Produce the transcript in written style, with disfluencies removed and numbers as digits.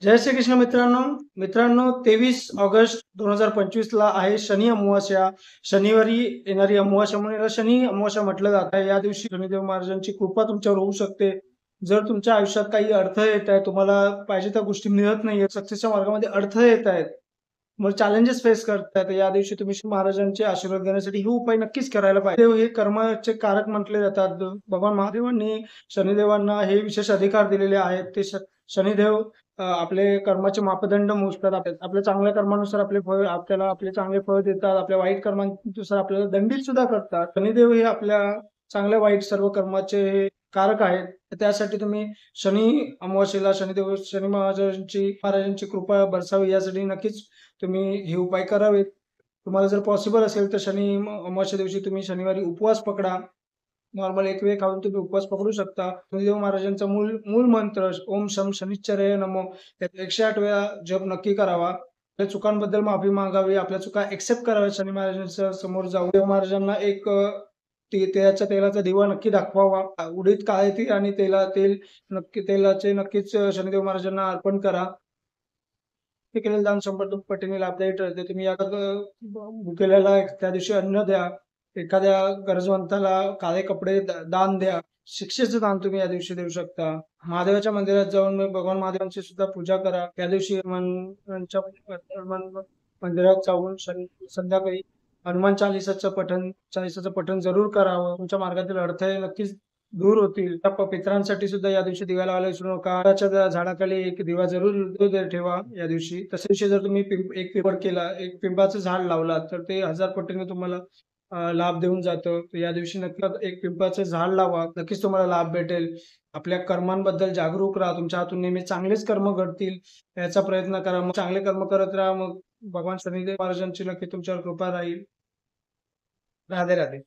जय श्री कृष्ण मित्रांनो. मित्रांनो, 23 ऑगस्ट 2025 ला आहे शनी अमावास्या. शनिवारी येणारी अमावास्या म्हणून याला शनी अमावास्या म्हटलं जात आहे. या दिवशी शनिदेव महाराजांची कृपा तुमच्यावर होऊ शकते. जर तुमच्या आयुष्यात काही अडथळे येत आहे, तुम्हाला पाहिजे त्या गोष्टी मिळत नाहीये, सक्सेसच्या मार्गामध्ये अडथळे येत आहेत, मग चॅलेंजेस फेस करतायत, या दिवशी तुम्ही श्री महाराजांचे आशीर्वाद घेण्यासाठी हे उपाय नक्कीच करायला पाहिजे. देव हे कर्माचे कारक म्हटले जातात. भगवान महादेवांनी शनिदेवांना हे विशेष अधिकार दिलेले आहेत. ते शनिदेव आपले कर्माचे मापदंड मोजतात. आपल्या चांगल्या कर्मानुसार आपले फळ आपल्याला आपले चांगले फळ देतात. आपल्या वाईट कर्मानुसार आपल्याला दंडित सुद्धा करतात. शनिदेव हे आपल्या चांगल्या वाईट सर्व कर्माचे हे कारक आहेत. तर त्यासाठी तुम्ही शनी अमावास्येला शनी महाराजांची कृपा बरसावी यासाठी नक्कीच तुम्ही हे उपाय करावेत. तुम्हाला जर पॉसिबल असेल तर अमावास्या दिवशी तुम्ही शनिवारी उपवास पकडा. नॉर्मल एक वेळ खाऊन तुम्ही उपवास पकडू शकता. शनिदेव महाराजांचा मूळ मंत्र ओम शम शनिश्चराय नमो, त्यात 108 वेळा जप नक्की करावा. आपल्या चुकांबद्दल माफी मागावी. आपल्या चुका एक्सेप्ट कराव्या. शनी महाराजांच्या समोर जाऊन देव महाराजांना एक तिळाच्या तेलाचा दिवा नक्की दाखवावा. उडीद काळे तीळ आणि तेलाचे नक्कीच शनिदेव महाराजांना अर्पण करा. ते केलेलं दान 100 पटीने लाभदायी ठरते. तुम्ही भुकेल्याला त्या दिवशी अन्न द्या. एखाद्या गरजवंताला काळे कपडे दान द्या. शिक्षेचं दान तुम्ही या दिवशी देऊ शकता. महादेवाच्या मंदिरात जाऊन भगवान महादेवांची सुद्धा पूजा करा. त्या दिवशी हनुमान मंदिरात जाऊन संध्याकाळी हनुमान चालिसाचं पठण जरूर करावं. तुमच्या मार्गातील अडथळे नक्कीच दूर होतील. त्या पितरांसाठी सुद्धा या दिवशी दिवा लावायला विसरू नका. नारळाच्या झाडाखाली एक दिवा जरूर ठेवा या दिवशी. तसे दिवशी जर तुम्ही एक पिंपळ केला, एक पिंपळाचं झाड लावलात, तर ते 1000 पटीने तुम्हाला लाभ देऊन जातं. तर या दिवशी नक्की एक पिंपळाचं झाड लावा. नक्कीच तुम्हाला लाभ भेटेल. आपल्या कर्मांबद्दल जागरूक राहा. तुमच्या हातून नेहमी चांगलेच कर्म घडतील याचा प्रयत्न करा. मग चांगले कर्म करत राहा. मग भगवान शनिदेव महाराजांची नक्की तुमच्यावर कृपा राहील. राधे राधे.